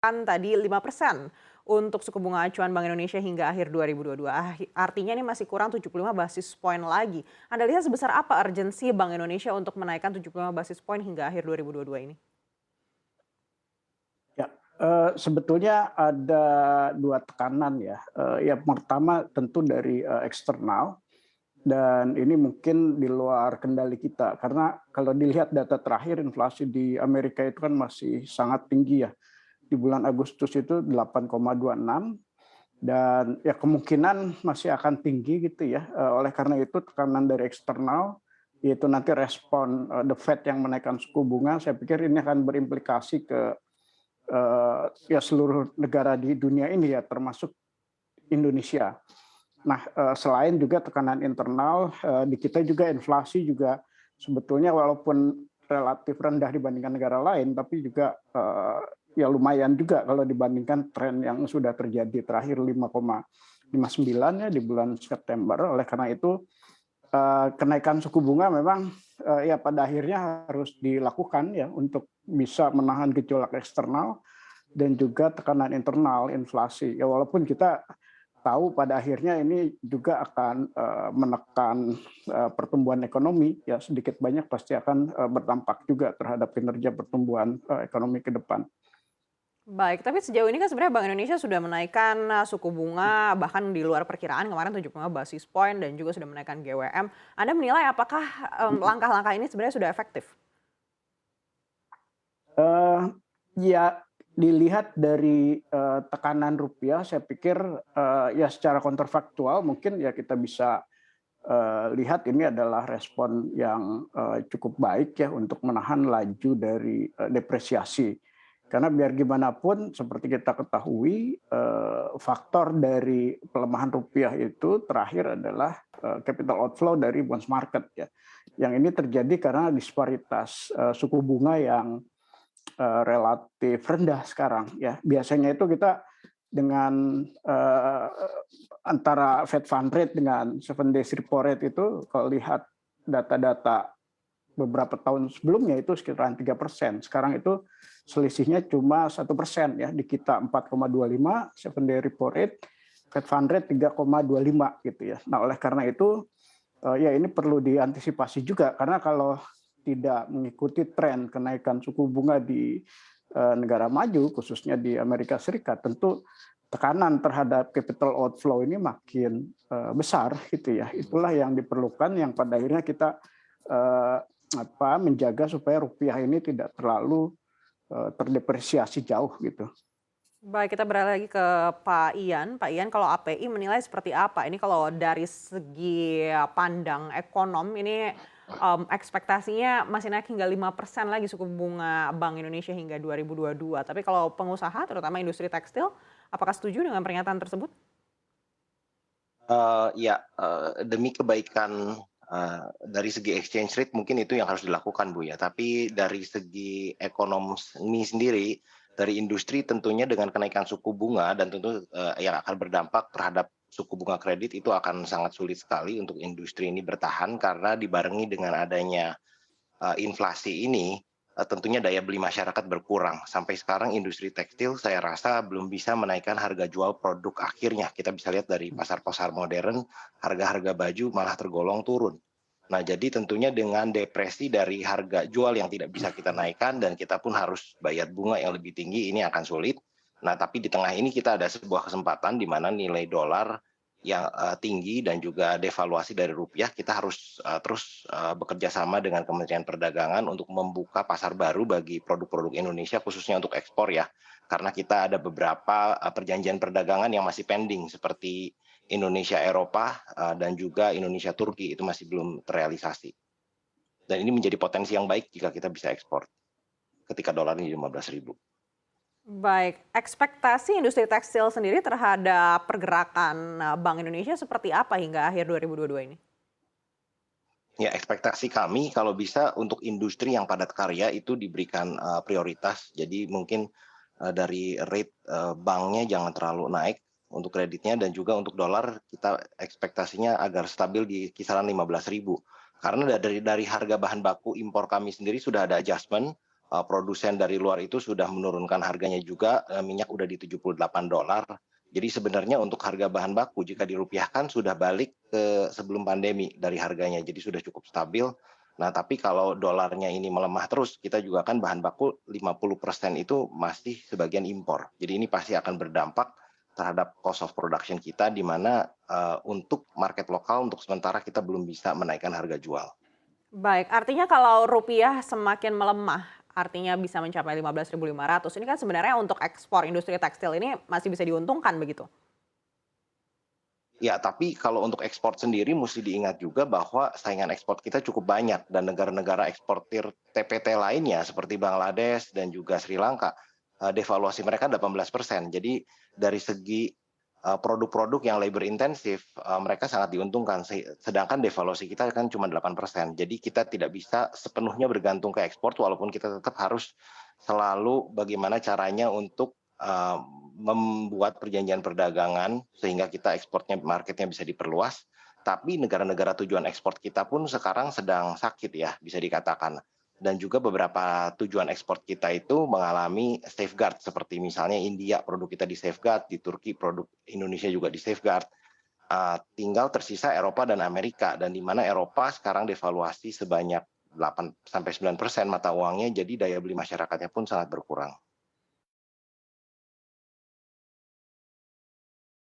Kan tadi 5% untuk suku bunga acuan Bank Indonesia hingga akhir 2022. Artinya ini masih kurang 75 basis poin lagi. Anda lihat sebesar apa urgensi Bank Indonesia untuk menaikkan 75 basis poin hingga akhir 2022 ini? Ya, sebetulnya ada 2 tekanan ya. Yang pertama tentu dari, eksternal dan ini mungkin di luar kendali kita. Karena kalau dilihat data terakhir inflasi di Amerika itu kan masih sangat tinggi ya. Di bulan Agustus itu 8,26 dan ya kemungkinan masih akan tinggi gitu ya. Oleh karena itu tekanan dari eksternal, yaitu nanti respon, The Fed yang menaikkan suku bunga, saya pikir ini akan berimplikasi ke ya seluruh negara di dunia ini ya, termasuk Indonesia. Nah, selain juga tekanan internal, di kita juga inflasi juga sebetulnya walaupun relatif rendah dibandingkan negara lain, tapi juga ya lumayan juga kalau dibandingkan tren yang sudah terjadi terakhir 5,59 ya di bulan September. Oleh karena itu kenaikan suku bunga memang ya pada akhirnya harus dilakukan ya untuk bisa menahan gejolak eksternal dan juga tekanan internal inflasi. Ya walaupun kita tahu pada akhirnya ini juga akan menekan pertumbuhan ekonomi, ya sedikit banyak pasti akan berdampak juga terhadap kinerja pertumbuhan ekonomi ke depan. Baik, tapi sejauh ini kan sebenarnya Bank Indonesia sudah menaikkan suku bunga bahkan di luar perkiraan kemarin 75 basis point dan juga sudah menaikkan GWM. Anda menilai apakah langkah-langkah ini sebenarnya sudah efektif? Eh, Ya dilihat dari tekanan rupiah, saya pikir ya secara kontrafaktual mungkin ya kita bisa lihat ini adalah respon yang cukup baik ya untuk menahan laju dari depresiasi. Karena biar gimana pun seperti kita ketahui faktor dari pelemahan rupiah itu terakhir adalah capital outflow dari bonds market ya. Yang ini terjadi karena disparitas suku bunga yang relatif rendah sekarang ya. Biasanya itu kita dengan antara Fed Fund Rate dengan 7 days repo rate itu kalau lihat data-data beberapa tahun sebelumnya itu sekitaran 3%. Sekarang itu selisihnya cuma 1% ya. Di kita 4,25 7 day repo rate, Fed Fund Rate 3,25 gitu ya. Nah oleh karena itu ya ini perlu diantisipasi juga karena kalau tidak mengikuti tren kenaikan suku bunga di negara maju, khususnya di Amerika Serikat, tentu tekanan terhadap capital outflow ini makin besar gitu ya. Itulah yang diperlukan yang pada akhirnya kita menjaga supaya rupiah ini tidak terlalu terdepresiasi jauh gitu. Baik, kita beralih lagi ke Pak Ian. Pak Ian, kalau API menilai seperti apa? Ini kalau dari segi pandang ekonom, ini ekspektasinya masih naik hingga 5% lagi suku bunga Bank Indonesia hingga 2022. Tapi kalau pengusaha, terutama industri tekstil, apakah setuju dengan pernyataan tersebut? Ya, demi kebaikan, dari segi exchange rate mungkin itu yang harus dilakukan, Bu, ya. Tapi dari segi ekonomi sendiri, dari industri tentunya dengan kenaikan suku bunga dan tentu, yang akan berdampak terhadap suku bunga kredit itu akan sangat sulit sekali untuk industri ini bertahan karena dibarengi dengan adanya inflasi ini, tentunya daya beli masyarakat berkurang. Sampai sekarang industri tekstil saya rasa belum bisa menaikkan harga jual produk akhirnya. Kita bisa lihat dari pasar-pasar modern, harga-harga baju malah tergolong turun. Nah, jadi tentunya dengan depresi dari harga jual yang tidak bisa kita naikkan dan kita pun harus bayar bunga yang lebih tinggi, ini akan sulit. Nah, tapi di tengah ini kita ada sebuah kesempatan di mana nilai dolar yang tinggi dan juga devaluasi dari rupiah, kita harus terus bekerja sama dengan Kementerian Perdagangan untuk membuka pasar baru bagi produk-produk Indonesia khususnya untuk ekspor ya. Karena kita ada beberapa perjanjian perdagangan yang masih pending seperti Indonesia Eropa dan juga Indonesia Turki itu masih belum terrealisasi. Dan ini menjadi potensi yang baik jika kita bisa ekspor ketika dolar ini 15.000. Baik, ekspektasi industri tekstil sendiri terhadap pergerakan Bank Indonesia seperti apa hingga akhir 2022 ini? Ya, ekspektasi kami kalau bisa untuk industri yang padat karya itu diberikan prioritas. Jadi mungkin dari rate banknya jangan terlalu naik untuk kreditnya dan juga untuk dolar kita ekspektasinya agar stabil di kisaran 15.000. Karena dari harga bahan baku impor kami sendiri sudah ada adjustment produsen dari luar itu sudah menurunkan harganya juga, minyak udah di $78. Jadi sebenarnya untuk harga bahan baku jika dirupiahkan sudah balik ke sebelum pandemi dari harganya, jadi sudah cukup stabil. Nah, tapi kalau dolarnya ini melemah terus, kita juga kan bahan baku 50% itu masih sebagian impor. Jadi ini pasti akan berdampak terhadap cost of production kita, di mana untuk market lokal untuk sementara kita belum bisa menaikkan harga jual. Baik, artinya kalau rupiah semakin melemah, artinya bisa mencapai 15.500, ini kan sebenarnya untuk ekspor industri tekstil ini masih bisa diuntungkan begitu? Ya, tapi kalau untuk ekspor sendiri mesti diingat juga bahwa saingan ekspor kita cukup banyak dan negara-negara eksportir TPT lainnya seperti Bangladesh dan juga Sri Lanka, devaluasi mereka 18%. Jadi dari segi produk-produk yang labor intensif, mereka sangat diuntungkan, sedangkan devaluasi kita kan cuma 8%. Jadi kita tidak bisa sepenuhnya bergantung ke ekspor, walaupun kita tetap harus selalu bagaimana caranya untuk membuat perjanjian perdagangan sehingga kita ekspornya, marketnya bisa diperluas. Tapi negara-negara tujuan ekspor kita pun sekarang sedang sakit ya, bisa dikatakan. Dan juga beberapa tujuan ekspor kita itu mengalami safeguard, seperti misalnya India, produk kita di safeguard, di Turki produk Indonesia juga di safeguard. Tinggal tersisa Eropa dan Amerika, dan di mana Eropa sekarang devaluasi sebanyak 8-9% mata uangnya, jadi daya beli masyarakatnya pun sangat berkurang.